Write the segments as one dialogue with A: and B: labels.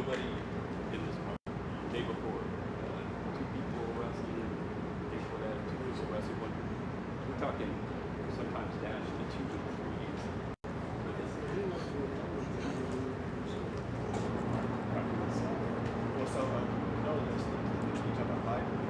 A: nobody in this part. Day before, two people arrested. Day before that, two was arrested. One, we're talking sometimes down to 2 to 3 years. But this is
B: Well, so no, there's you talk about life.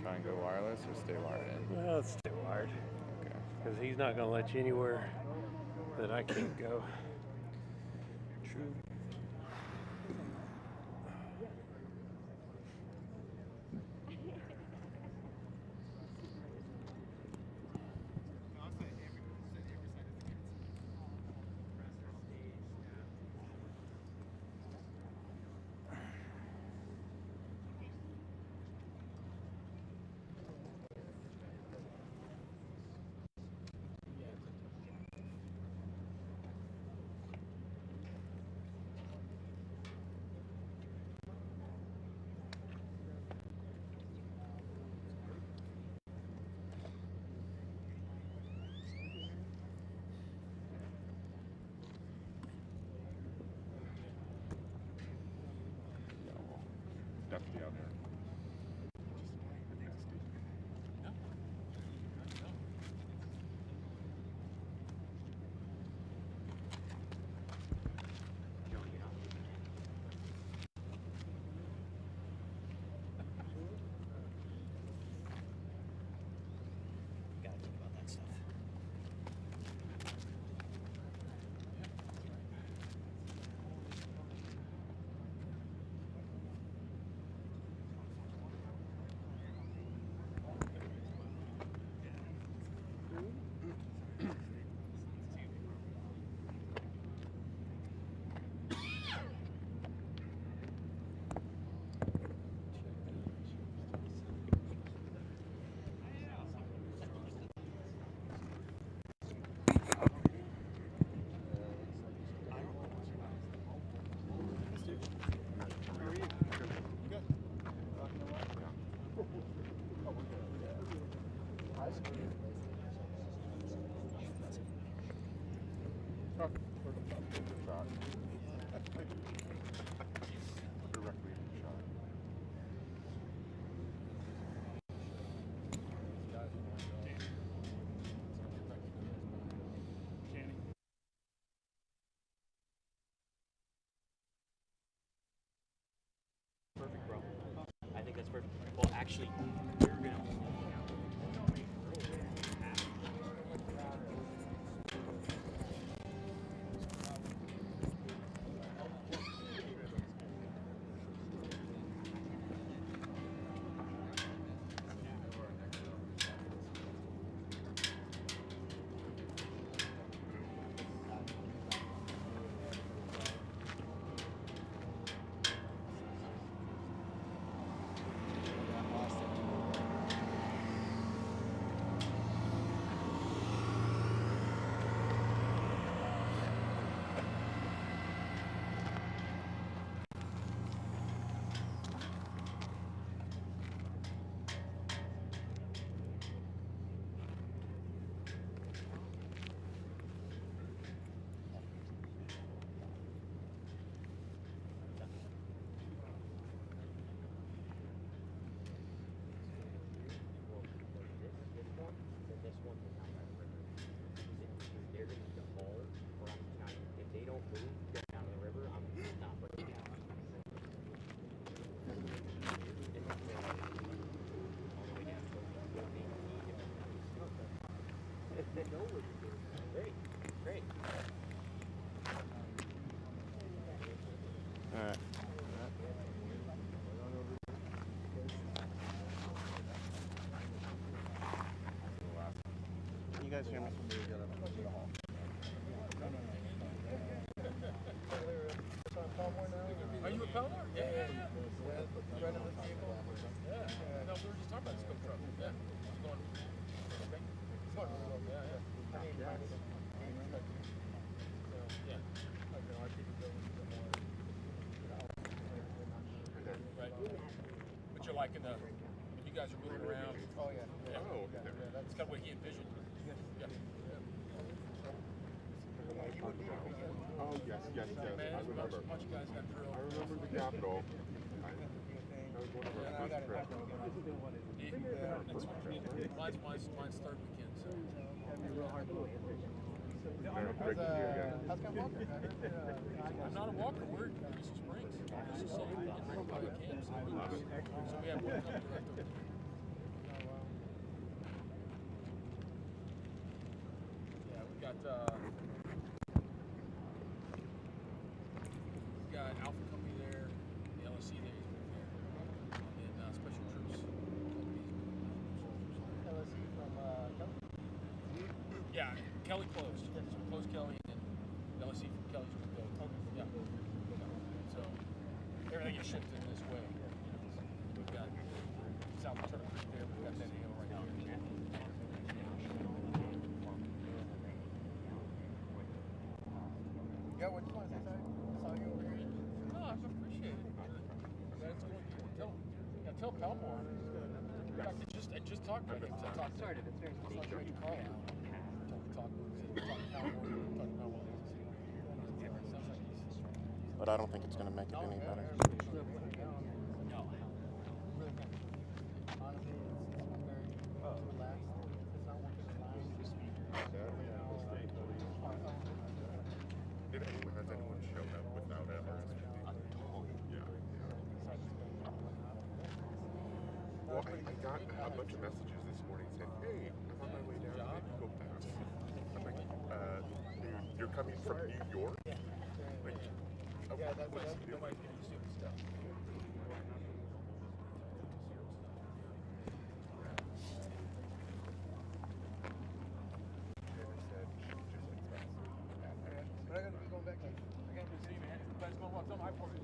C: try and go wireless or stay wired in?
D: Well, let's stay wired.
C: Okay.
D: Because he's not going to let you anywhere that I can't go.
C: True.
E: Definitely out there.
B: Gotta think about that stuff.
E: Shot. Directly in the shot.
B: Perfect, bro. I think that's perfect. Well, actually, we're gonna. Great, great.
C: Alright.
B: Can you guys hear me?
F: Are you a Pelmer? Yeah. Running the vehicle? Yeah. No, we were just talking about the scope truck. Yeah. It's going. Okay. It's going really well. Yeah. I mean, yeah. Right. But you're liking the, you guys are moving around. Oh, yeah.
E: Oh, okay.
F: Yeah, that's kind of what he envisioned. Yeah.
E: Oh, yes.
F: Man,
E: I remember.
F: bunch of guys got drilled.
E: I remember the Capitol. That was one of our first trips.
F: Mine's third weekend, so.
E: Never break the year again.
F: I'm not a walker. We're in Crystal Springs. Crystal City. And we're in public camp. So we have one coming direct over. got Alpha Company there, the LSC there, he's been there, and Special Troops.
G: LSC from Kelly?
F: Yeah, Kelly closed. So closed Kelly, and LSC from Kelly's been built. Okay. Yeah. So everything is shifted this way. We've got South Turtle Creek there, we've got that hill right here.
G: Yeah, what do you want to say, sorry? I saw you over here.
F: No, I appreciate it. That's going to tell Pelmore. In fact, I just talked to him.
B: Sort of. It's very
F: It's like Rich Carlisle. Talk Pelmore. Sounds like he's.
E: But I don't think it's going to make it any better.
F: No.
G: Really good. Honestly, it's been very relaxed. It's not working line.
E: Has anyone showed up without a RSVP? Yeah. Well, I got a bunch of messages this morning saying, hey, I'm on my way down, maybe go past. I'm like, you're coming from New York? Like,
G: Yeah, that's
F: Nobody's getting stupid stuff.
G: But I gotta be going back to.
F: I can't see, man. That's going well. Tell my part is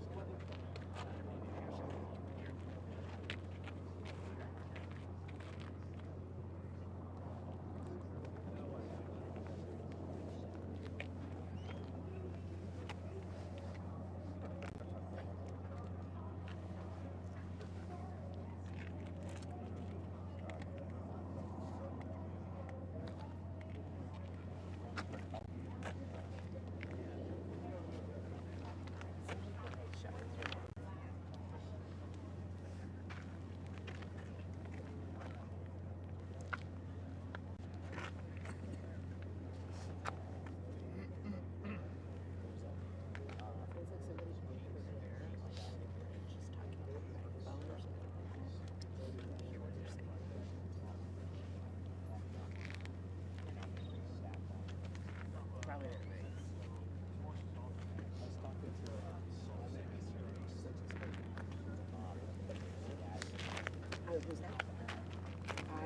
H: Who's that?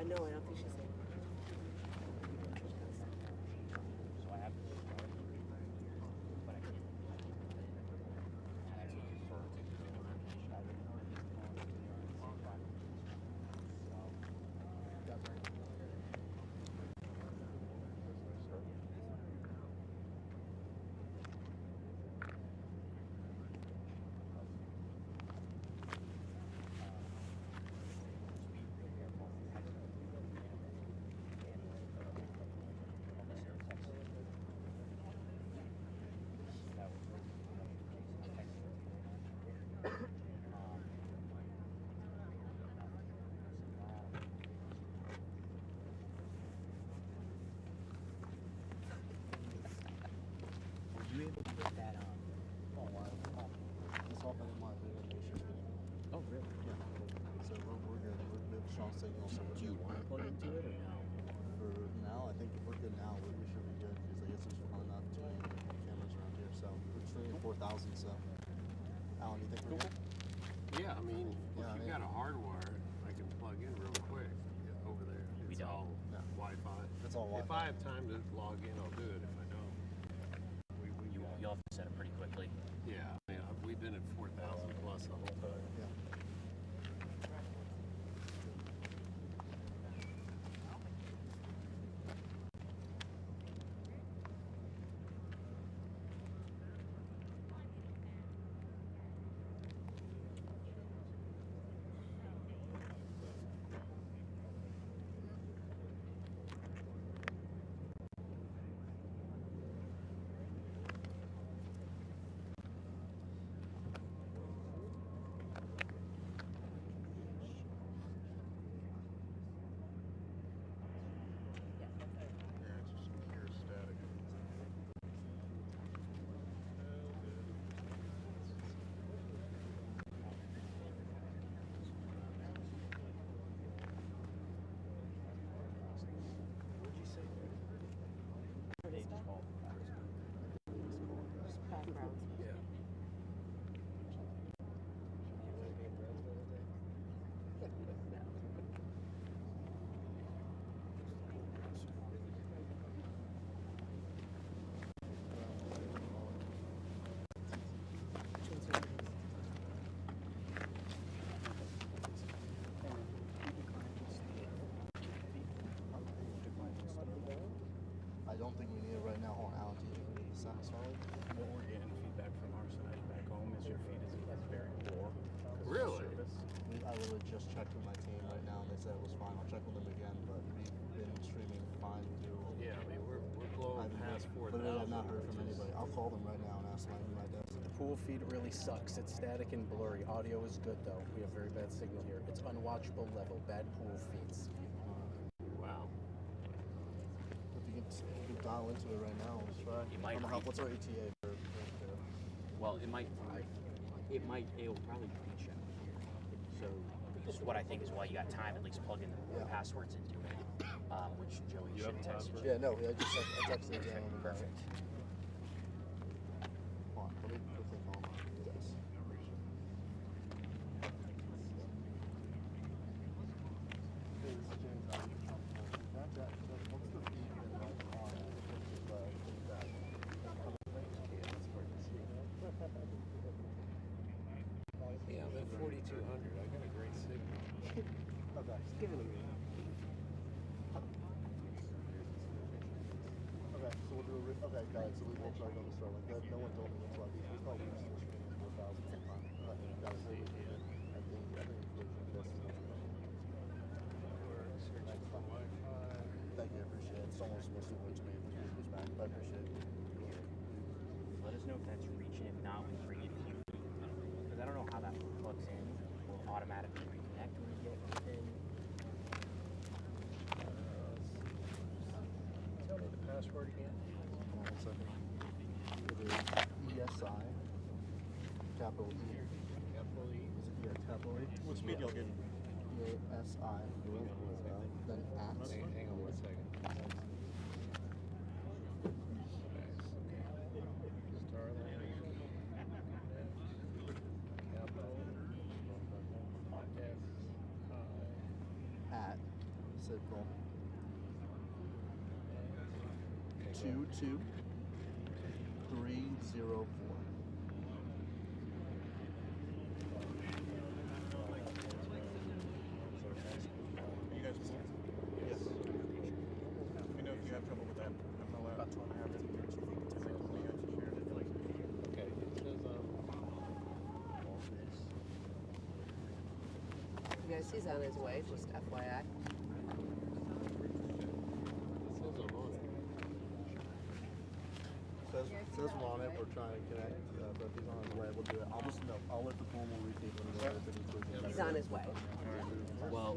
H: No, I don't think she's in.
B: So I have to but I can't. And I prefer to do it on you able to get that
I: Oh, it's all been in my vacation.
B: Oh, really?
I: Yeah. So we're good. We have a strong signal. So
B: Do you want to plug into it or no?
I: for now, I think if we're good now, we should be good because I guess there's probably not too many cameras around here. So we're streaming 4,000. So, Alan, you think we're good?
J: Yeah, I mean,
I: Yeah,
J: if you got a hardwire, I can plug in real quick over there.
B: We
J: It's
B: don't.
J: all
I: No.
J: Wi-Fi.
I: It's all
J: If
I: Wi-Fi.
J: I have time to log in, I'll do it. If I don't,
B: You'll have to set it pretty quickly.
J: yeah. I mean, we've been at 4,000 plus the whole time.
I: Yeah. don't think we need it right now. Hold on, Alan, do you sound solid?
B: What we're getting feedback from our side back home is your feed is very poor. 'Cause of the
E: Really?
B: service.
I: I literally just checked with my team right now, and they said it was fine. I'll check with them again, but we've been streaming fine through.
J: Yeah, I mean, we're blowing past 4,000.
I: But I've not heard from anybody. I'll call them right now and ask my desk.
K: The pool feed really sucks. It's static and blurry. Audio is good though. We have very bad signal here. It's unwatchable level. Bad pool feeds.
J: Wow.
I: If you can dial into it right now, let's try.
B: You might
I: What's our ETA for
B: Well, it will probably reach out here. So this is what I think is why you got time. At least plug in the passwords into it, which Joey should text you.
I: Yeah, no, I texted it down.
B: Perfect.
I: Hold on, let me quickly call my desk. Hey, this is James. What's the feed
J: Yeah, I'm at 4,200. I got a great signal.
I: Okay. Just give it a minute. Okay, so we'll do okay, guys, so we'll try to go to Starlink. No one told me what's left. We thought we were still streaming 4,000 sometime. Guys, I think thank you, I appreciate it. Someone's supposed to work to me if we back. I appreciate it.
B: Let us know if that's reaching. If not, we bring it to you. Because I don't know how that plugs in. Will automatically reconnect when you get within.
K: Tell me the password again.
I: Hold on 1 second. It is ESI, capital E.
J: Capital E.
I: Is it, yeah, capital E?
K: What speed y'all getting?
I: ESI, then at.
J: Hang on 1 second.
I: At signal 22304.
K: You guys cool? Yes. Let me know if you have trouble with that. I'm not allowed to have it.
J: Okay, it says
H: You guys, he's on his way, just FYI.
J: I'm on it.
I: Says we're on it. We're trying to connect. But if he's on his way, we'll do it. I'll let the formal repeat when he's over.
H: He's on his way.
B: Well,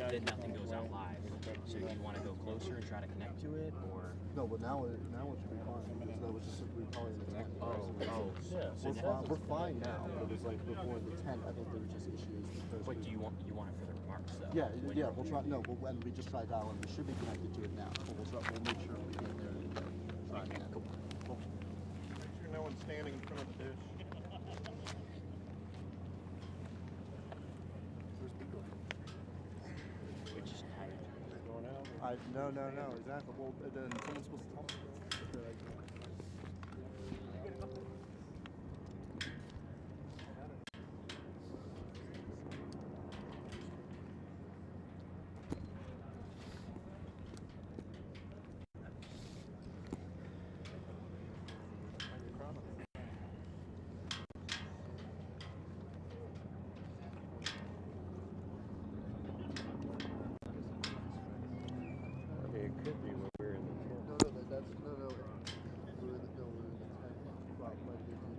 B: then nothing goes out live. So you want to go closer and try to connect to it, or?
I: No, but now it should be fine. Because that was just probably the 10.
B: Yeah.
I: We're fine now. But it was like before the 10. I think there were just issues because.
B: But do you want it for the remarks though?
I: Yeah. We'll try. No, when we just try dialing, we should be connected to it now. But we'll make sure we get there. Try again. Cool.
K: Make sure no one's standing in front of the dish.
B: Which is tight.
J: going out.
I: No, exactly. Well, then someone's supposed to tell me.
J: Okay, it could be when we're in the
I: No. We're in the 10. Wow, quite a big deal.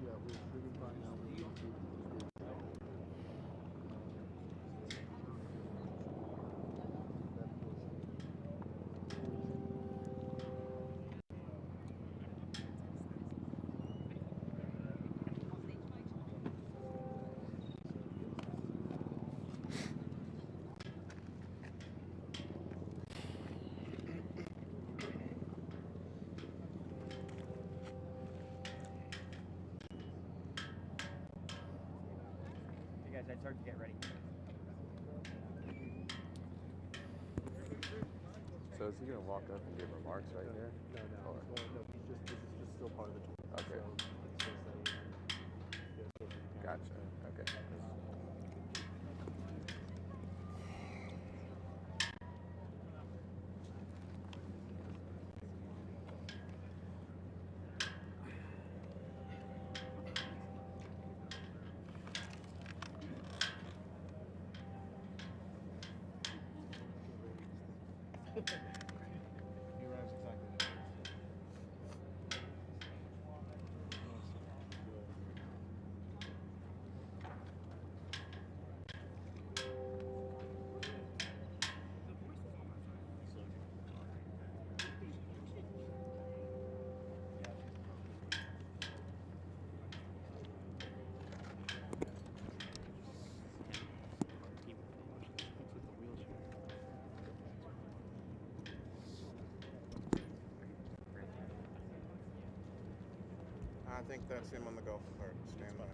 I: Yeah, we're streaming fine now.
B: Hey guys, I started to get ready.
C: So is he gonna walk up and give remarks right here?
I: No. This is just still part of the tour.
C: Okay.
I: So it's just that
C: Gotcha. Okay.
I: He arrives exactly there.
L: I think that's him on the golf cart. Stand by.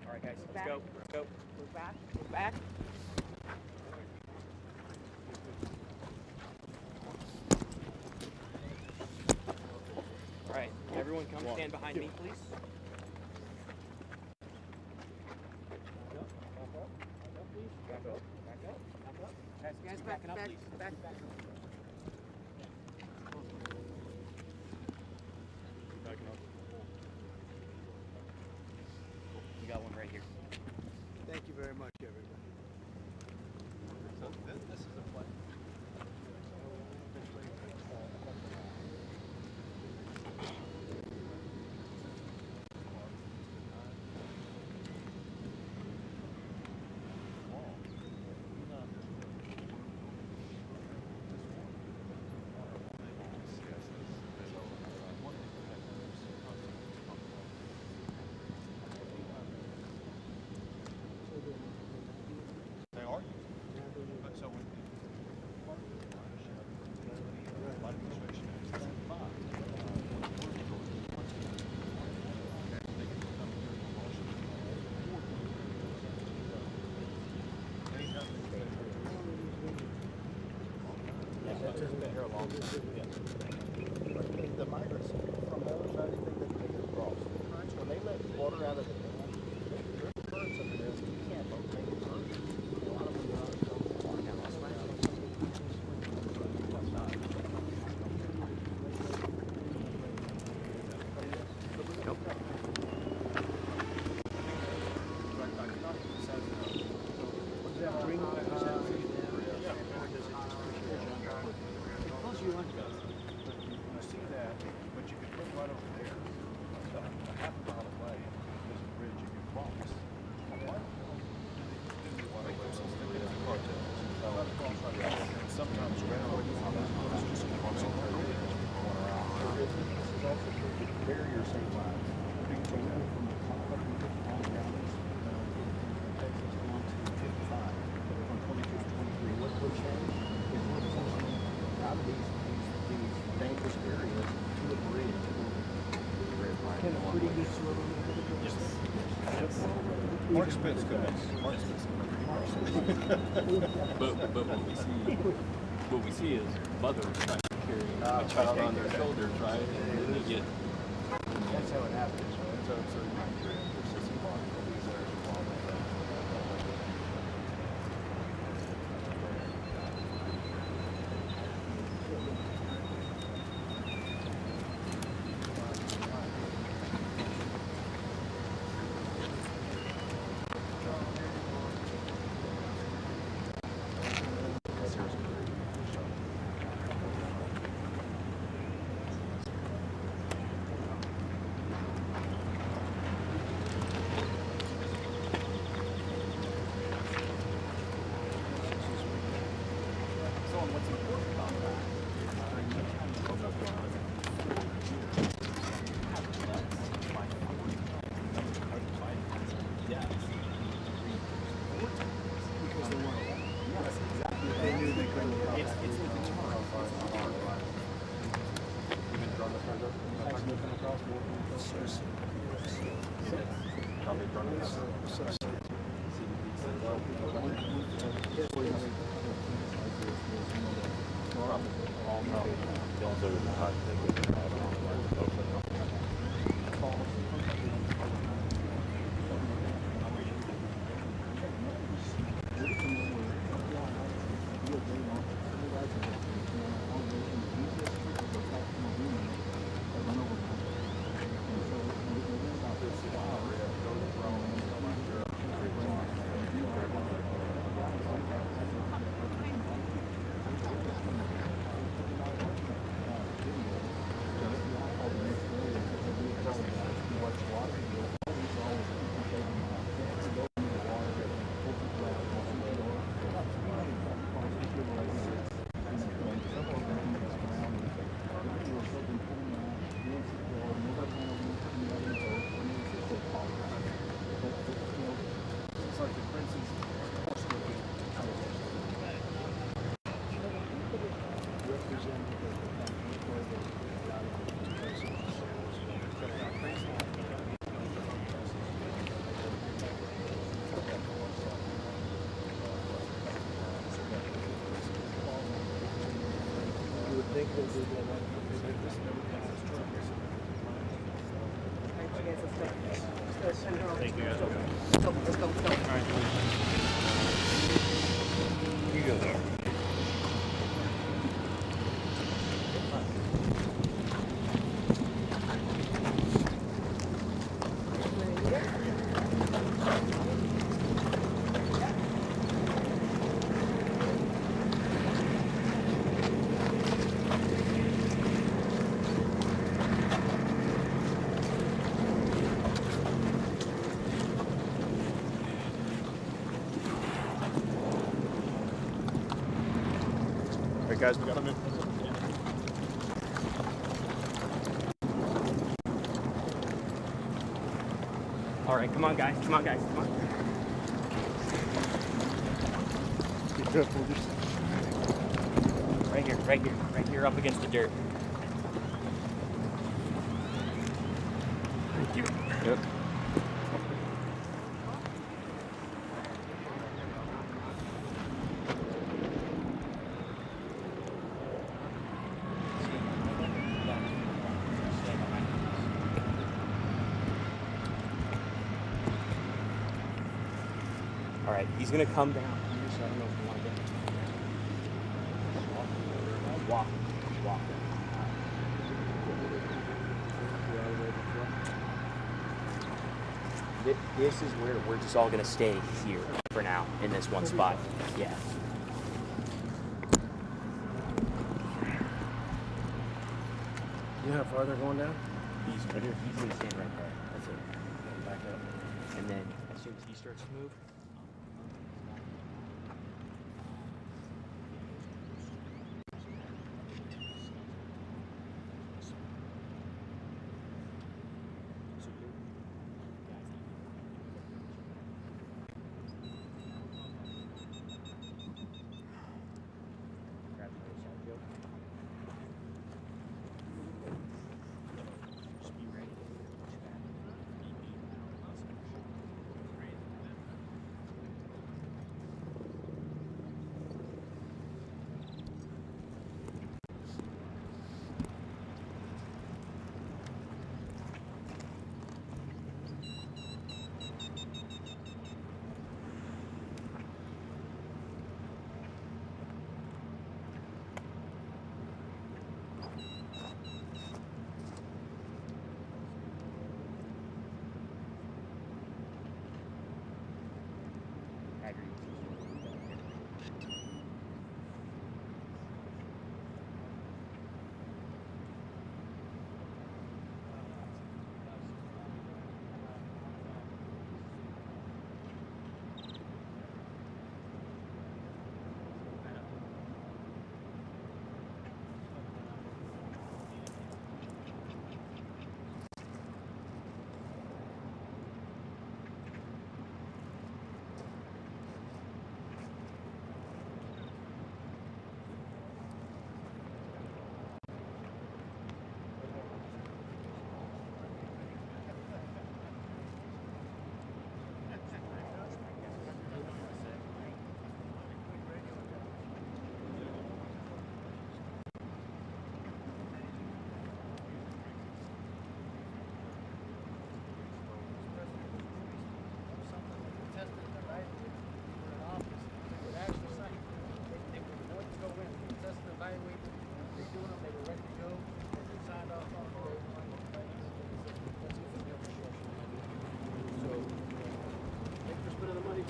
B: All right, guys, let's go. Let's go.
H: Move back. Move back.
B: All right, everyone come stand behind me, please. Back up. Back up. Back up.
H: Guys, back,
B: backing up,
H: back,
B: please.
H: back.
B: We got one right here.
J: Thank you very much, everybody.
A: So this is a play. They are. But so when
I: The migrants from the other side, they think they can make it across. When they let water out of the dam, there's currents under there, so you can't make it through. A lot of them are out
J: Close your lunch, guys.
I: Mark Spitz guys. Mark Spitz.
A: But what we see is mothers trying to carry a child on their shoulders, right? And then they get.
I: That's how it happens, right? So there's this these are involved with that.
G: Thank you guys. Let's go.
D: You go there.
I: Hey guys, we got them in.
B: All right, come on, guys. Come on.
I: Be careful with yourself.
B: Right here, up against the dirt. Thank you.
C: Yep.
B: All right, he's gonna come down here, so I don't know if you want to get walk. This is where we're just all gonna stay here for now in this one spot. Yeah.
D: You know how far they're going down?
B: He's right here. He's gonna stand right there. That's it. Back up. And then as soon as he starts to move.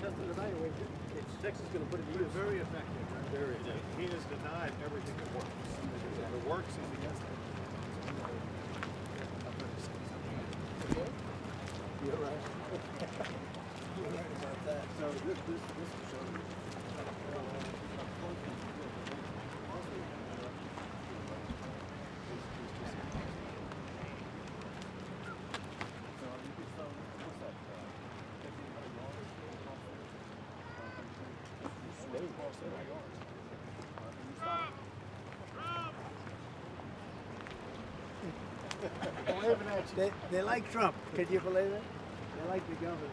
I: test and evaluate it. Texas is going to put it to use. Very effective. Very effective. He has denied everything that works. If it works, he's against it. You're right. You're right about that. So this will show you. They like Trump. Can you believe it? They like the government.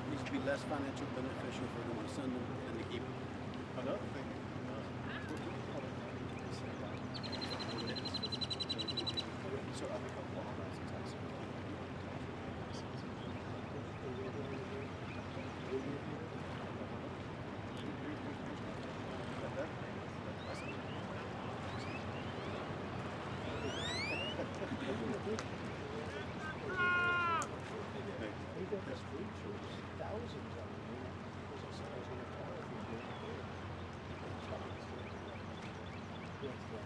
K: Needs to be less financial beneficial for them to send them than to keep them.
I: Another thing.
K: So I think a law that's enticing.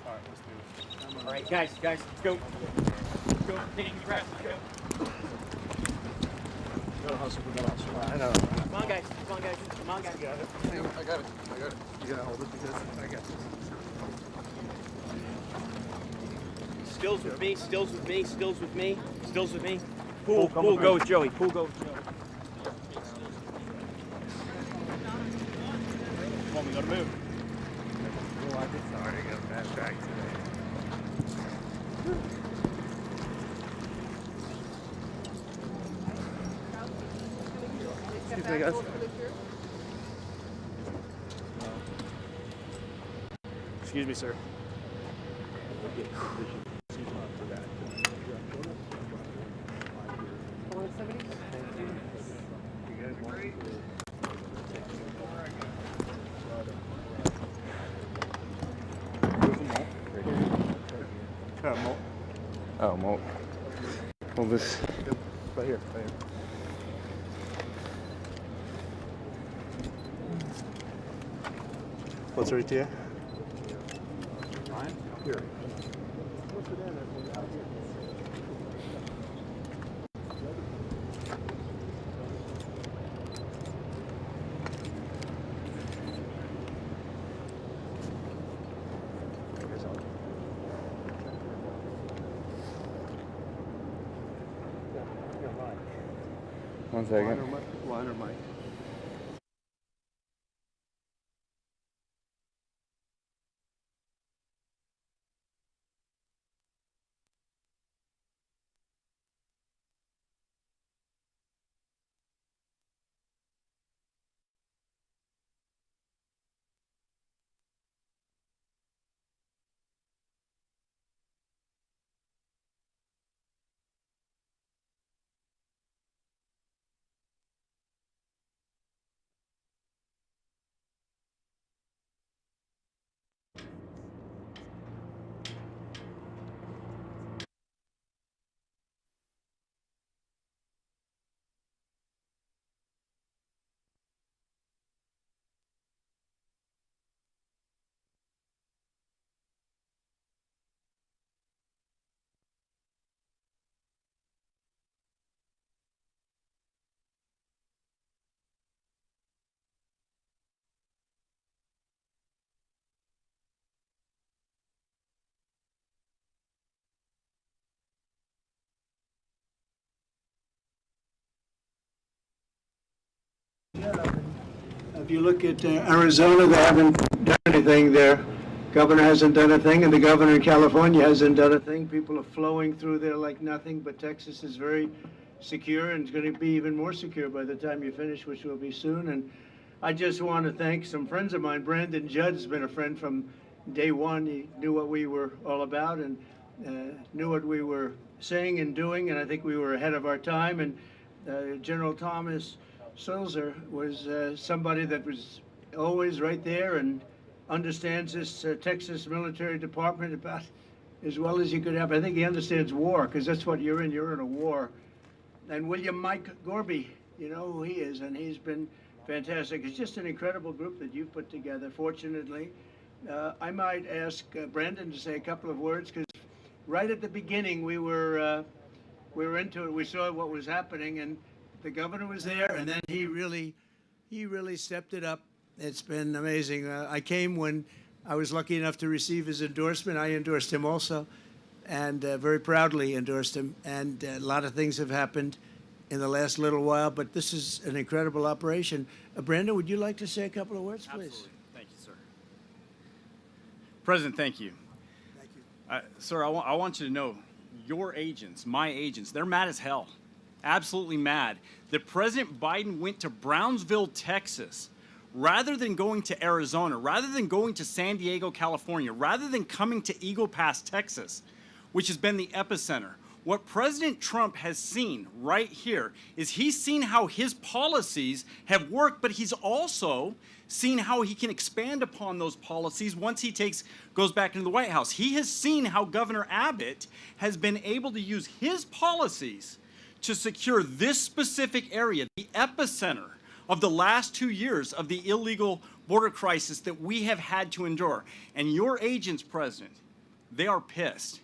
F: All right, let's do it.
B: All right, guys, let's go. Let's go. Take a breath. Let's go.
I: Gotta hustle, we gotta hustle.
C: I know.
B: Come on, guys. Come on, guys. Come on, guys.
I: I got it. You gotta hold it because I got you.
B: Stills with me. Stills with me. Stills with me. Stills with me. Pool go with Joey. Pool go with Joey.
F: Come on, we gotta move.
C: Oh, I just sorry, I got a bad back today. Excuse me, guys.
F: Excuse me, sir.
C: Oh, malt. Well, this.
I: Right here.
F: What's right there?
I: Here.
C: One second.
I: Line or mic?
M: If you look at Arizona, they haven't done anything there. Governor hasn't done a thing, and the governor in California hasn't done a thing. People are flowing through there like nothing, but Texas is very secure and it's going to be even more secure by the time you finish, which will be soon. And I just want to thank some friends of mine. Brandon Judd has been a friend from day one. He knew what we were all about and knew what we were saying and doing, and I think we were ahead of our time. And General Thomas Sulzer was somebody that was always right there and understands this Texas military department about as well as you could have. I think he understands war, because that's what you're in. You're in a war. And William Mike Gorby, you know who he is, and he's been fantastic. It's just an incredible group that you've put together, fortunately. I might ask Brandon to say a couple of words, because right at the beginning we were into it. We saw what was happening, and the governor was there, and then he really stepped it up. It's been amazing. I came when I was lucky enough to receive his endorsement. I endorsed him also, and very proudly endorsed him. And a lot of things have happened in the last little while, but this is an incredible operation. Brandon, would you like to say a couple of words, please?
N: Absolutely. Thank you, sir. President, thank you.
M: Thank you.
N: Sir, I want you to know, your agents, my agents, they're mad as hell. Absolutely mad that President Biden went to Brownsville, Texas, rather than going to Arizona, rather than going to San Diego, California, rather than coming to Eagle Pass, Texas, which has been the epicenter. What President Trump has seen right here is he's seen how his policies have worked, but he's also seen how he can expand upon those policies once he goes back into the White House. He has seen how Governor Abbott has been able to use his policies to secure this specific area, the epicenter of the last 2 years of the illegal border crisis that we have had to endure. And your agents, President, They are pissed.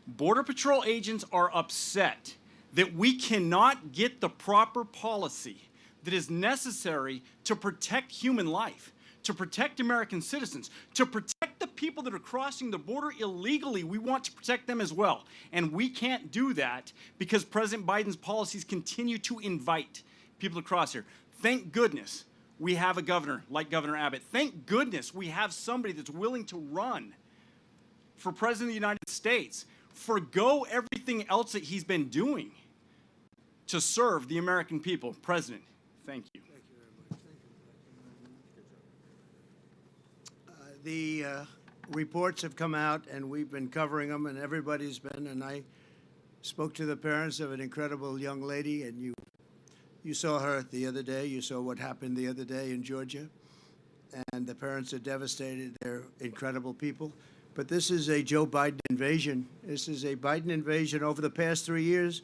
N: Border Patrol agents are upset that we cannot get the proper policy that is necessary to protect human life, to protect American citizens, to protect the people that are crossing the border illegally. We want to protect them as well. And we can't do that because President Biden's policies continue to invite people to cross here. Thank goodness we have a governor like Governor Abbott. Thank goodness we have somebody that's willing to run for President of the United States, forgo everything else that he's been doing to serve the American people. President, thank you.
M: The reports have come out, and we've been covering them, and everybody's been, and I spoke to the parents of an incredible young lady, and you saw her the other day. You saw what happened the other day in Georgia, and the parents are devastated. They're incredible people. But this is a Joe Biden invasion. This is a Biden invasion over the past 3 years.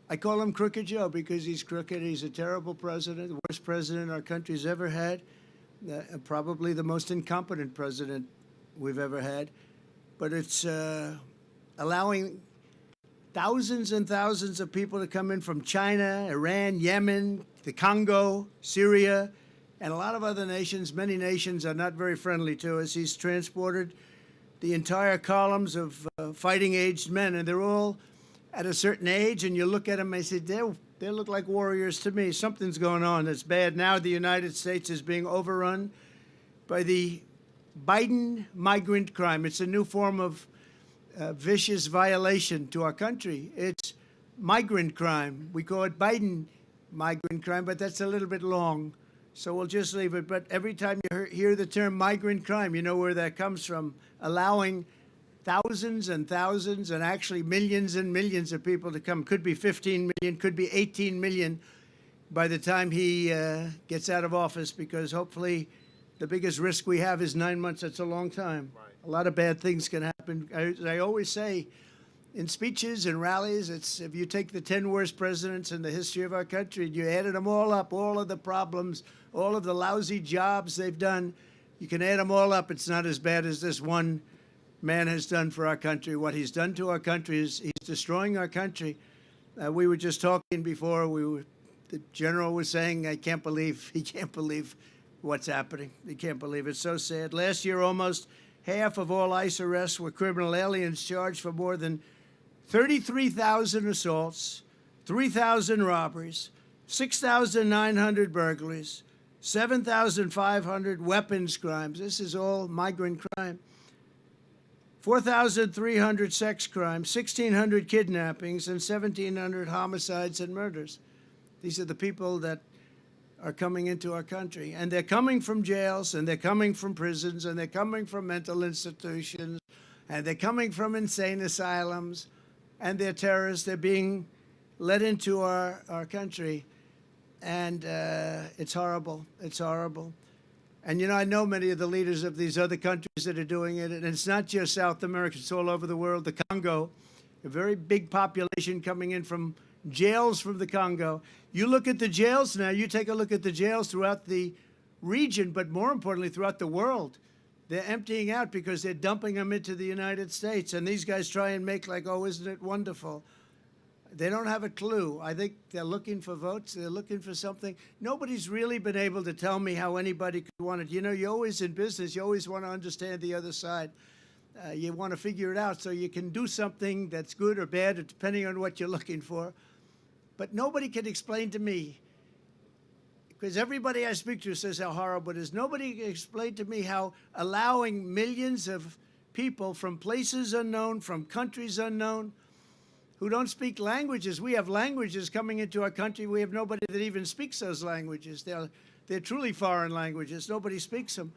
M: I call him Crooked Joe because he's crooked. He's a terrible president, the worst president our country's ever had. Probably the most incompetent president we've ever had. But it's allowing thousands and thousands of people to come in from China, Iran, Yemen, the Congo, Syria, and a lot of other nations. Many nations are not very friendly to us. He's transported the entire columns of fighting-aged men, and they're all at a certain age, and you look at them and say, they look like warriors to me. Something's going on that's bad. Now the United States is being overrun by the Biden migrant crime. It's a new form of vicious violation to our country. It's migrant crime. We call it Biden migrant crime, but that's a little bit long, so we'll just leave it. But every time you hear the term migrant crime, you know where that comes from. Allowing thousands and thousands and actually millions and millions of people to come. Could be 15 million, could be 18 million by the time he gets out of office, because hopefully the biggest risk we have is 9 months. That's a long time. Right. A lot of bad things can happen. I always say in speeches and rallies, it's if you take the 10 worst presidents in the history of our country and you added them all up, all of the problems, all of the lousy jobs they've done, you can add them all up. It's not as bad as this one man has done for our country. What he's done to our country is he's destroying our country. We were just talking before. The general was saying, he can't believe what's happening. He can't believe it. It's so sad. Last year, almost half of all ICE arrests were criminal aliens charged for more than 33,000 assaults, 3,000 robberies, 6,900 burglaries, 7,500 weapons crimes. This is all migrant crime. 4,300 sex crimes, 1,600 kidnappings, and 1,700 homicides and murders. These are the people that are coming into our country. And they're coming from jails, and they're coming from prisons, and they're coming from mental institutions, and they're coming from insane asylums, and they're terrorists. They're being let into our country. And it's horrible. It's horrible. And, you know, I know many of the leaders of these other countries that are doing it, and it's not just South America. It's all over the world. The Congo, a very big population coming in from jails from the Congo. You look at the jails now, you take a look at the jails throughout the region, but more importantly, throughout the world. They're emptying out because they're dumping them into the United States. And these guys try and make like, oh, isn't it wonderful? They don't have a clue. I think they're looking for votes. They're looking for something. Nobody's really been able to tell me how anybody could want it. You know, you're always in business. You always want to understand the other side. You want to figure it out so you can do something that's good or bad, depending on what you're looking for. But nobody can explain to me, because everybody I speak to says how horrible it is. Nobody can explain to me how allowing millions of people from places unknown, from countries unknown, who don't speak languages. We have languages coming into our country. We have nobody that even speaks those languages. They're truly foreign languages. Nobody speaks them.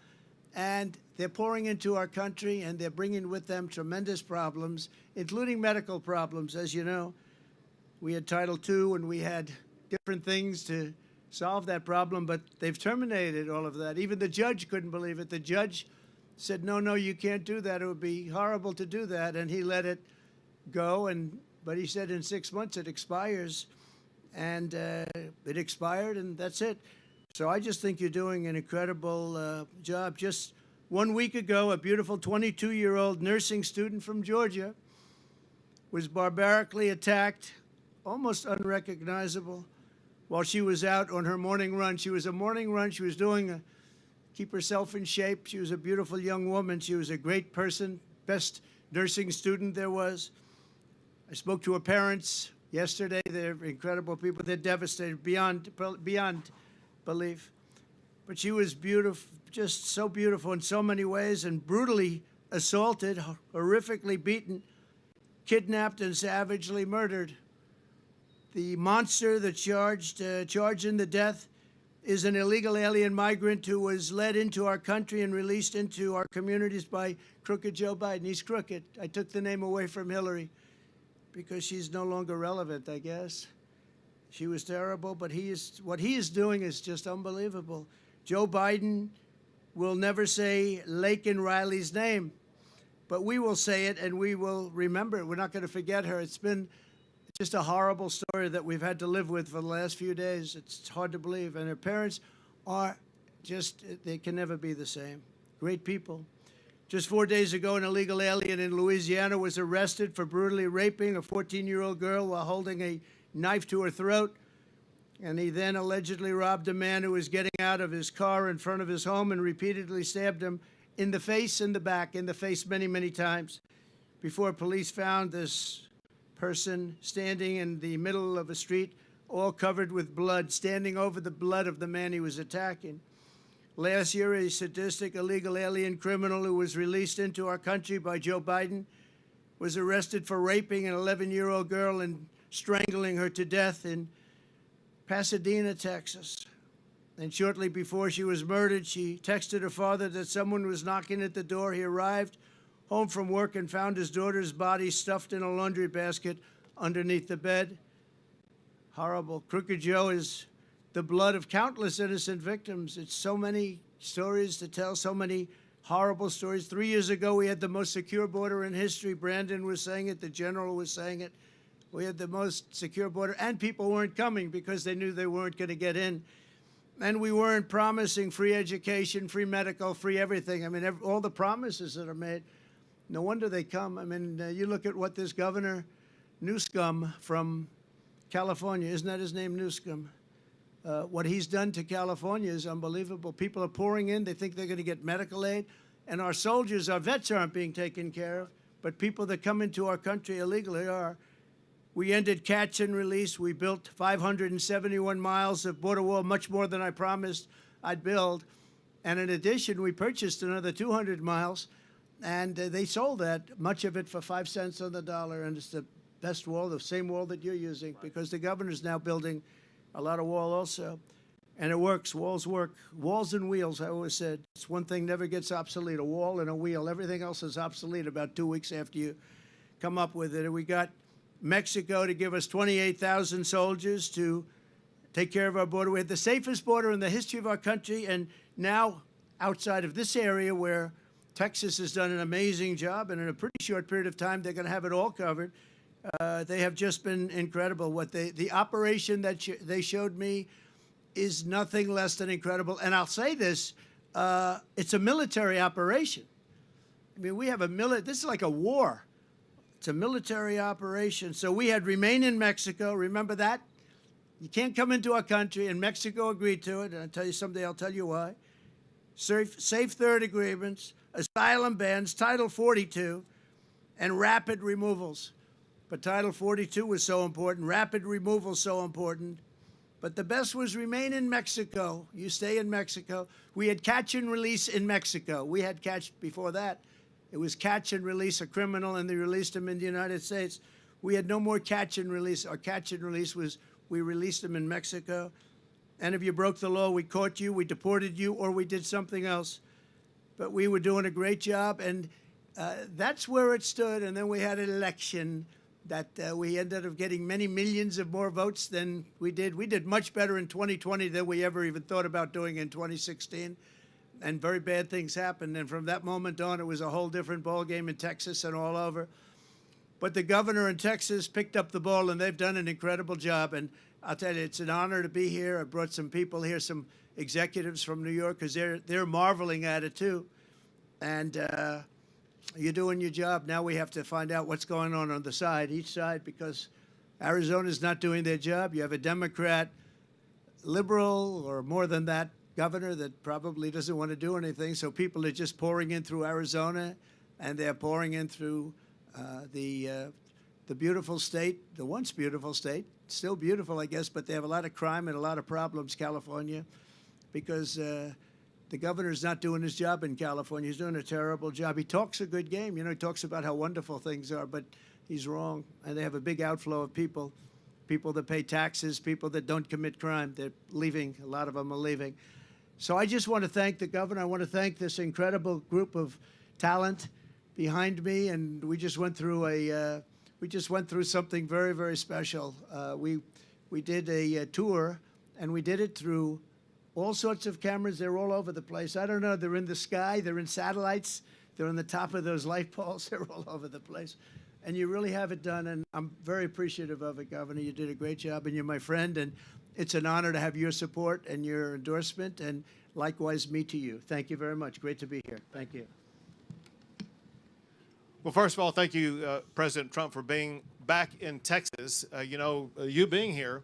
M: And they're pouring into our country, and they're bringing with them tremendous problems, including medical problems. As you know, we had Title II, and we had different things to solve that problem, but they've terminated all of that. Even the judge couldn't believe it. The judge said, no, you can't do that. It would be horrible to do that, and he let it go. But he said in 6 months it expires, and it expired, and that's it. So I just think you're doing an incredible job. Just 1 week ago, a beautiful 22-year-old nursing student from Georgia was barbarically attacked, almost unrecognizable, while she was out on her morning run. She was a morning run. She was doing keep herself in shape. She was a beautiful young woman. She was a great person, best nursing student there was. I spoke to her parents yesterday. They're incredible people. They're devastated beyond belief. But she was beautiful, just so beautiful in so many ways, and brutally assaulted, horrifically beaten, kidnapped, and savagely murdered. The monster that charged in the death is an illegal alien migrant who was led into our country and released into our communities by crooked Joe Biden. He's crooked. I took the name away from Hillary because she's no longer relevant, I guess. She was terrible, but what he is doing is just unbelievable. Joe Biden will never say Laken Riley's name, but we will say it and we will remember it. We're not going to forget her. It's been just a horrible story that we've had to live with for the last few days. It's hard to believe. And her parents are just, they can never be the same. Great people. Just 4 days ago, an illegal alien in Louisiana was arrested for brutally raping a 14-year-old girl while holding a knife to her throat. And he then allegedly robbed a man who was getting out of his car in front of his home and repeatedly stabbed him in the face and the back, in the face many, many times, before police found this person standing in the middle of a street, all covered with blood, standing over the blood of the man he was attacking. Last year, a sadistic illegal alien criminal who was released into our country by Joe Biden was arrested for raping an 11-year-old girl and strangling her to death in Pasadena, Texas. And shortly before she was murdered, she texted her father that someone was knocking at the door. He arrived home from work and found his daughter's body stuffed in a laundry basket underneath the bed. Horrible. Crooked Joe is the blood of countless innocent victims. It's so many stories to tell, so many horrible stories. 3 years ago, we had the most secure border in history. Brandon was saying it. The general was saying it. We had the most secure border, and people weren't coming because they knew they weren't going to get in. And we weren't promising free education, free medical, free everything. I mean, all the promises that are made, no wonder they come. I mean, you look at what this Governor Newsom from California, isn't that his name, Newsom? What he's done to California is unbelievable. People are pouring in. They think they're going to get medical aid. And our soldiers, our vets aren't being taken care of. But people that come into our country illegally are. We ended catch and release. We built 571 miles of border wall, much more than I promised I'd build. And in addition, we purchased another 200 miles, and they sold that, much of it for 5 cents on the dollar. And it's the best wall, the same wall that you're using, because the governor's now building a lot of wall also. And it works. Walls work. Walls and wheels, I always said. It's one thing never gets obsolete, a wall and a wheel. Everything else is obsolete about 2 weeks after you come up with it. And we got Mexico to give us 28,000 soldiers to take care of our border. We had the safest border in the history of our country, and now outside of this area where Texas has done an amazing job, and in a pretty short period of time, they're going to have it all covered. They have just been incredible. The operation that they showed me is nothing less than incredible. And I'll say this, it's a military operation. I mean, we have this is like a war. It's a military operation. So we had remain in Mexico. Remember that? You can't come into our country, and Mexico agreed to it. And I'll tell you someday, I'll tell you why. Safe third agreements, asylum bans, Title 42, and rapid removals. But Title 42 was so important, rapid removal so important. But the best was remain in Mexico. You stay in Mexico. We had catch and release in Mexico. We had catch before that. It was catch and release a criminal, and they released him in the United States. We had no more catch and release. Our catch and release was we released him in Mexico. And if you broke the law, we caught you, we deported you, or we did something else. But we were doing a great job, and that's where it stood. And then we had an election that we ended up getting many millions of more votes than we did. We did much better in 2020 than we ever even thought about doing in 2016. And very bad things happened. And from that moment on, it was a whole different ballgame in Texas and all over. But the governor in Texas picked up the ball, and they've done an incredible job. And I'll tell you, it's an honor to be here. I brought some people here, some executives from New York, because they're marveling at it, too. and you're doing your job. Now we have to find out what's going on the side, each side, because Arizona's not doing their job. You have a Democrat, liberal, or more than that, governor that probably doesn't want to do anything. So people are just pouring in through Arizona, and they're pouring in through the beautiful state, the once beautiful state, still beautiful, I guess, but they have a lot of crime and a lot of problems, California, because the governor's not doing his job in California. He's doing a terrible job. He talks a good game. You know, he talks about how wonderful things are, but he's wrong. And they have a big outflow of people that pay taxes, people that don't commit crime. They're leaving. A lot of them are leaving. So I just want to thank the governor. I want to thank this incredible group of talent behind me. And we just went through something very, very special. We did a tour, and we did it through all sorts of cameras. They're all over the place. I don't know. They're in the sky. They're in satellites. They're on the top of those light poles. They're all over the place. And you really have it done, and I'm very appreciative of it, Governor. You did a great job, and you're my friend, and it's an honor to have your support and your endorsement, and likewise me to you. Thank you very much. Great to be here. Thank you.
O: Well, first of all, thank you, President Trump, for being back in Texas. You being here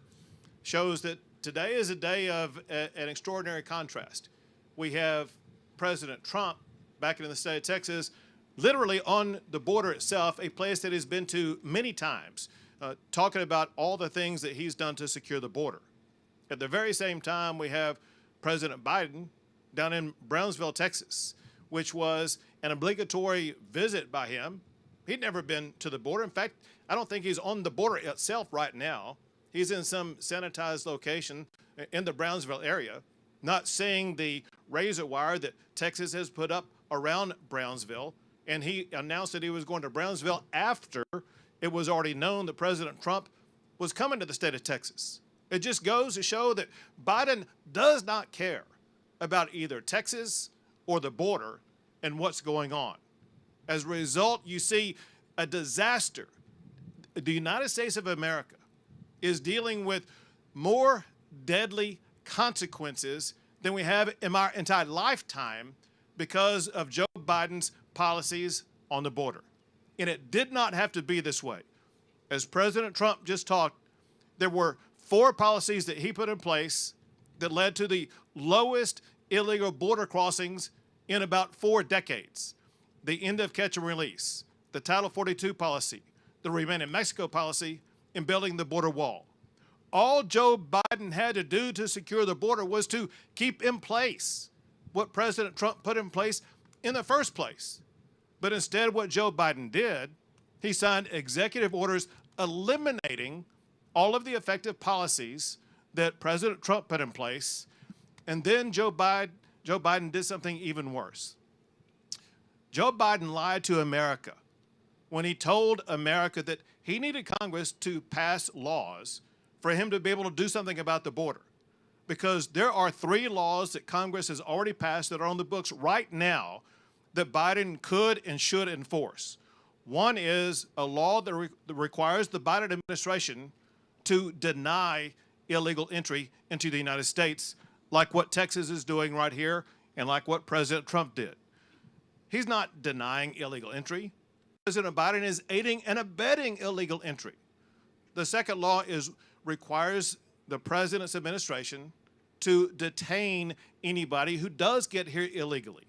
O: shows that today is a day of an extraordinary contrast. We have President Trump back in the state of Texas, literally on the border itself, a place that he's been to many times, talking about all the things that he's done to secure the border. At the very same time, we have President Biden down in Brownsville, Texas, which was an obligatory visit by him. He'd never been to the border. In fact, I don't think he's on the border itself right now. He's in some sanitized location in the Brownsville area, not seeing the razor wire that Texas has put up around Brownsville. And he announced that he was going to Brownsville after it was already known that President Trump was coming to the state of Texas. It just goes to show that Biden does not care about either Texas or the border and what's going on. As a result, you see a disaster. The United States of America is dealing with more deadly consequences than we have in our entire lifetime because of Joe Biden's policies on the border. And it did not have to be this way. As President Trump just talked, there were 4 policies that he put in place that led to the lowest illegal border crossings in about 4 decades. The end of catch and release, the Title 42 policy, the Remain in Mexico policy, and building the border wall. All Joe Biden had to do to secure the border was to keep in place what President Trump put in place in the first place. But instead, what Joe Biden did, he signed executive orders eliminating all of the effective policies that President Trump put in place. And then Joe Biden did something even worse. Joe Biden lied to America when he told America that he needed Congress to pass laws for him to be able to do something about the border. Because there are 3 laws that Congress has already passed that are on the books right now that Biden could and should enforce. One is a law that requires the Biden administration to deny illegal entry into the United States, like what Texas is doing right here and like what President Trump did. He's not denying illegal entry. President Biden is aiding and abetting illegal entry. The second law requires the president's administration to detain anybody who does get here illegally.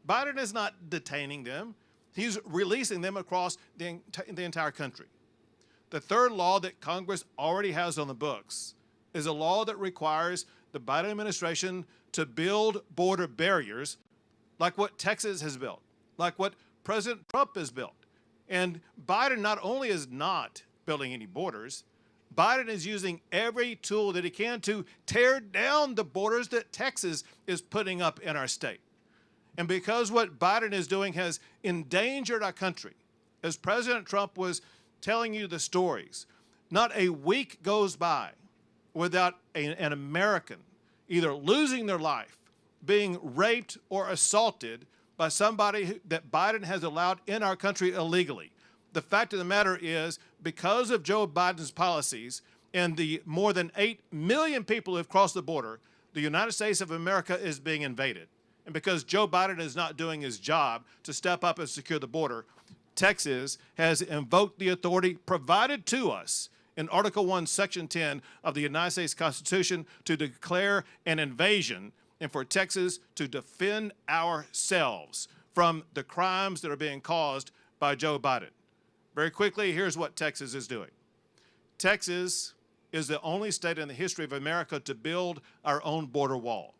O: Biden is not detaining them. He's releasing them across the entire country. The third law that Congress already has on the books is a law that requires the Biden administration to build border barriers like what Texas has built, like what President Trump has built. And Biden not only is not building any borders, Biden is using every tool that he can to tear down the borders that Texas is putting up in our state. And because what Biden is doing has endangered our country, as President Trump was telling you the stories, not a week goes by without an American either losing their life, being raped or assaulted by somebody that Biden has allowed in our country illegally. The fact of the matter is, because of Joe Biden's policies and the more than 8 million people who have crossed the border, the United States of America is being invaded. And because Joe Biden is not doing his job to step up and secure the border, Texas has invoked the authority provided to us in Article 1, Section 10 of the United States Constitution to declare an invasion and for Texas to defend ourselves from the crimes that are being caused by Joe Biden. Very quickly, here's what Texas is doing. Texas is the only state in the history of America to build our own border wall.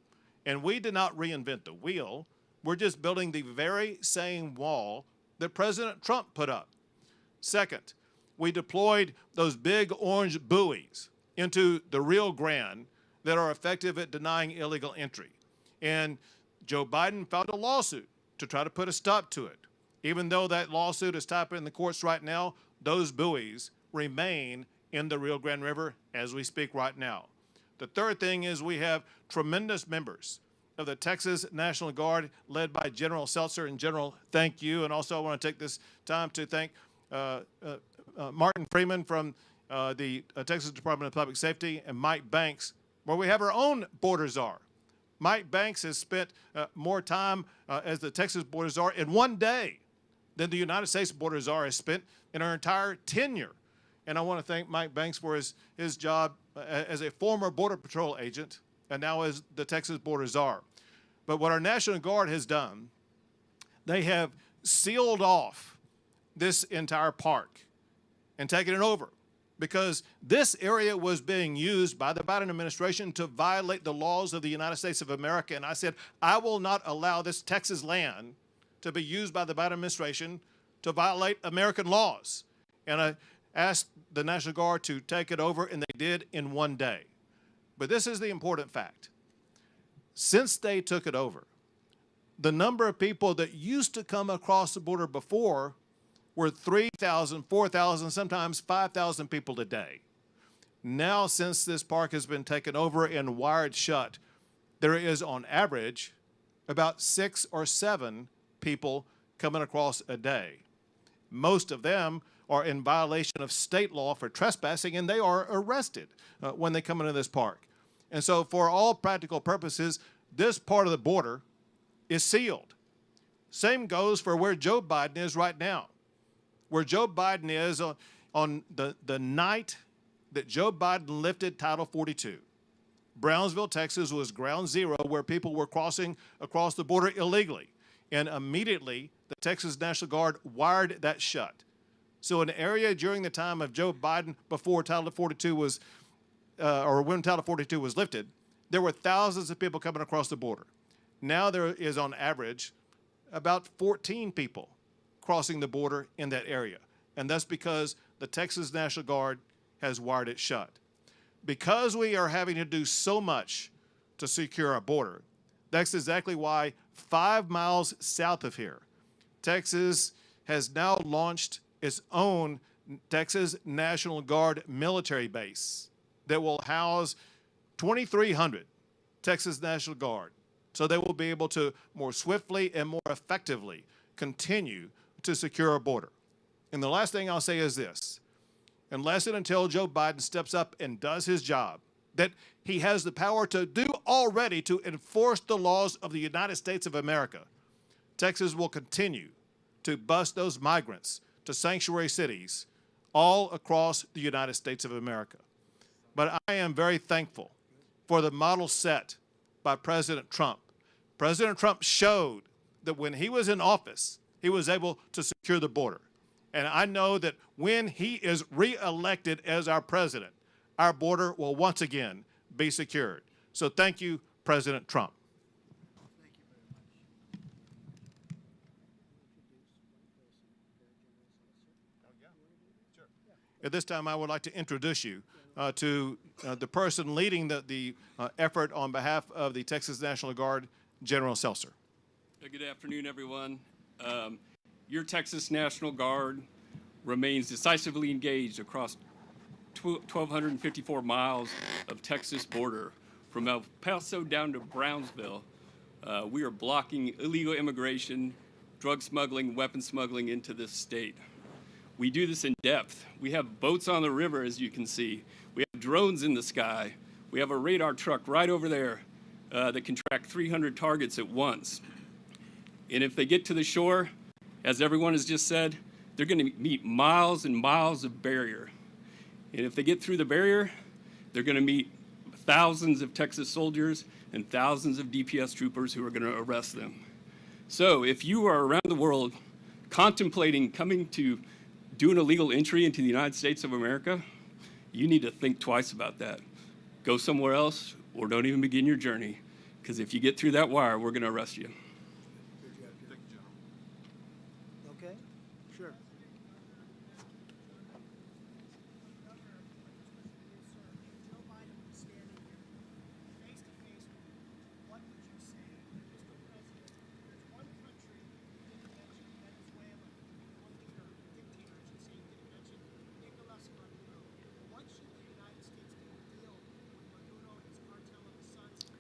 O: And we did not reinvent the wheel. We're just building the very same wall that President Trump put up. Second, we deployed those big orange buoys into the Rio Grande that are effective at denying illegal entry. And Joe Biden filed a lawsuit to try to put a stop to it. Even though that lawsuit is tied up in the courts right now, those buoys remain in the Rio Grande River as we speak right now. The third thing is we have tremendous members of the Texas National Guard led by General Seltzer. And General, thank you. And also I want to take this time to thank Martin Freeman from the Texas Department of Public Safety and Mike Banks, where we have our own border czar. Mike Banks has spent more time as the Texas border czar in one day than the United States border czar has spent in our entire tenure. And I want to thank Mike Banks for his job as a former Border Patrol agent and now as the Texas border czar. But what our National Guard has done, they have sealed off this entire park and taken it over because this area was being used by the Biden administration to violate the laws of the United States of America. And I said, I will not allow this Texas land to be used by the Biden administration to violate American laws. And I asked the National Guard to take it over, and they did in one day. But this is the important fact. Since they took it over, the number of people that used to come across the border before were 3,000, 4,000, sometimes 5,000 people a day. Now, since this park has been taken over and wired shut, there is on average about 6 or 7 people coming across a day. Most of them are in violation of state law for trespassing, and they are arrested when they come into this park. And so for all practical purposes, this part of the border is sealed. Same goes for where Joe Biden is right now. Where Joe Biden is on the night that Joe Biden lifted Title 42. Brownsville, Texas was ground zero where people were crossing across the border illegally. And immediately, the Texas National Guard wired that shut. So an area during the time of Joe Biden before Title 42 was, or when Title 42 was lifted, there were thousands of people coming across the border. Now there is on average about 14 people crossing the border in that area. And that's because the Texas National Guard has wired it shut. Because we are having to do so much to secure our border, that's exactly why 5 miles south of here, Texas has now launched its own Texas National Guard military base that will house 2,300 Texas National Guard. So they will be able to more swiftly and more effectively continue to secure our border. And the last thing I'll say is this. Unless and until Joe Biden steps up and does his job, that he has the power to do already to enforce the laws of the United States of America, Texas will continue to bus those migrants to sanctuary cities all across the United States of America. But I am very thankful for the model set by President Trump. President Trump showed that when he was in office, he was able to secure the border. And I know that when he is reelected as our president, our border will once again be secured. So thank you, President Trump. At this time, I would like to introduce you to the person leading the effort on behalf of the Texas National Guard, General Seltzer.
A: Good afternoon, everyone. Your Texas National Guard remains decisively engaged across 1,254 miles of Texas border. From El Paso down to Brownsville, we are blocking illegal immigration, drug smuggling, weapon smuggling into this state. We do this in depth. We have boats on the river, as you can see. We have drones in the sky. We have a radar truck right over there that can track 300 targets at once. And if they get to the shore, as everyone has just said, they're going to meet miles and miles of barrier. And if they get through the barrier, they're going to meet thousands of Texas soldiers and thousands of DPS troopers who are going to arrest them. So if you are around the world contemplating coming to do an illegal entry into the United States of America, you need to think twice about that. Go somewhere else or don't even begin your journey, because if you get through that wire, we're going to arrest you.
M: Okay, sure.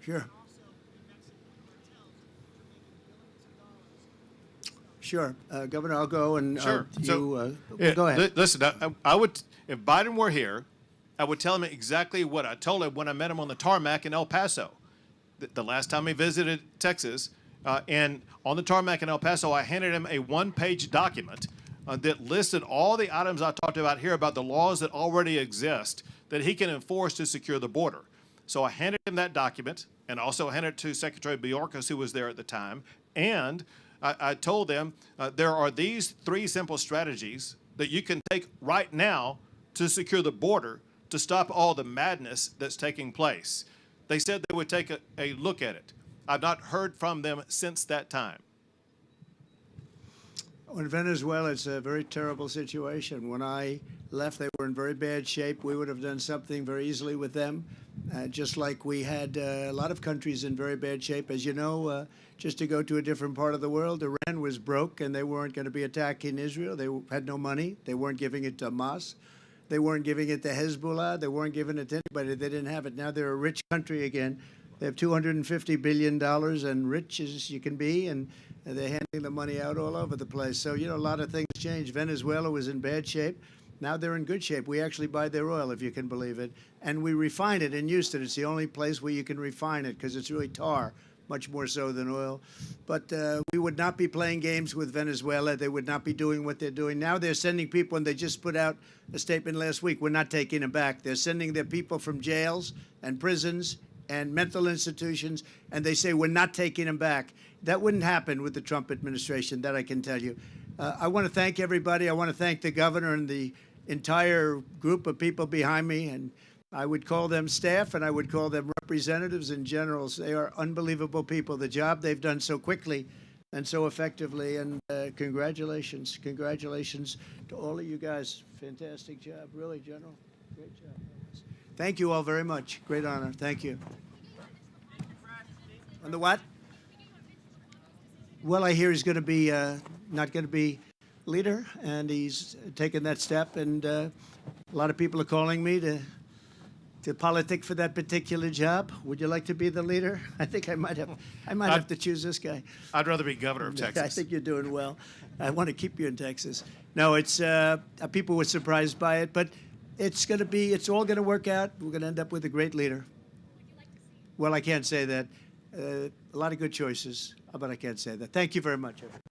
M: Sure. Sure. Governor, I'll go and
O: Sure.
M: you
O: Yeah,
M: go ahead.
O: Listen, I would, if Biden were here, I would tell him exactly what I told him when I met him on the tarmac in El Paso. The last time he visited Texas, and on the tarmac in El Paso, I handed him a one-page document that listed all the items I talked about here about the laws that already exist that he can enforce to secure the border. So I handed him that document and also handed it to Secretary Bjorkus, who was there at the time. And I told them there are these 3 simple strategies that you can take right now to secure the border to stop all the madness that's taking place. They said they would take a look at it. I've not heard from them since that time.
M: In Venezuela, it's a very terrible situation. When I left, they were in very bad shape. We would have done something very easily with them, just like we had a lot of countries in very bad shape. As you know, just to go to a different part of the world, Iran was broke, and they weren't going to be attacking Israel. They had no money. They weren't giving it to Hamas. They weren't giving it to Hezbollah. They weren't giving it to anybody. They didn't have it. Now they're a rich country again. They have $250 billion and rich as you can be, and they're handing the money out all over the place. So, you know, a lot of things changed. Venezuela was in bad shape. Now they're in good shape. We actually buy their oil, if you can believe it, and we refine it in Houston. It's the only place where you can refine it because it's really tar, much more so than oil. But we would not be playing games with Venezuela. They would not be doing what they're doing. Now they're sending people, and they just put out a statement last week, we're not taking them back. They're sending their people from jails and prisons and mental institutions, and they say we're not taking them back. That wouldn't happen with the Trump administration, that I can tell you. I want to thank everybody. I want to thank the governor and the entire group of people behind me, and I would call them staff, and I would call them representatives and generals. They are unbelievable people. The job they've done so quickly and so effectively, and congratulations. Congratulations to all of you guys. Fantastic job, really, General. Great job. Thank you all very much. Great honor. Thank you. On the what? Well, I hear he's going to be not going to be leader, and he's taken that step. And a lot of people are calling me to politic for that particular job. Would you like to be the leader? I think I might have to choose this guy.
O: I'd rather be governor of Texas.
M: I think you're doing well. I want to keep you in Texas. No, it's people were surprised by it, but it's all going to work out. We're going to end up with a great leader. Well, I can't say that. A lot of good choices, but I can't say that. Thank you very much, everybody.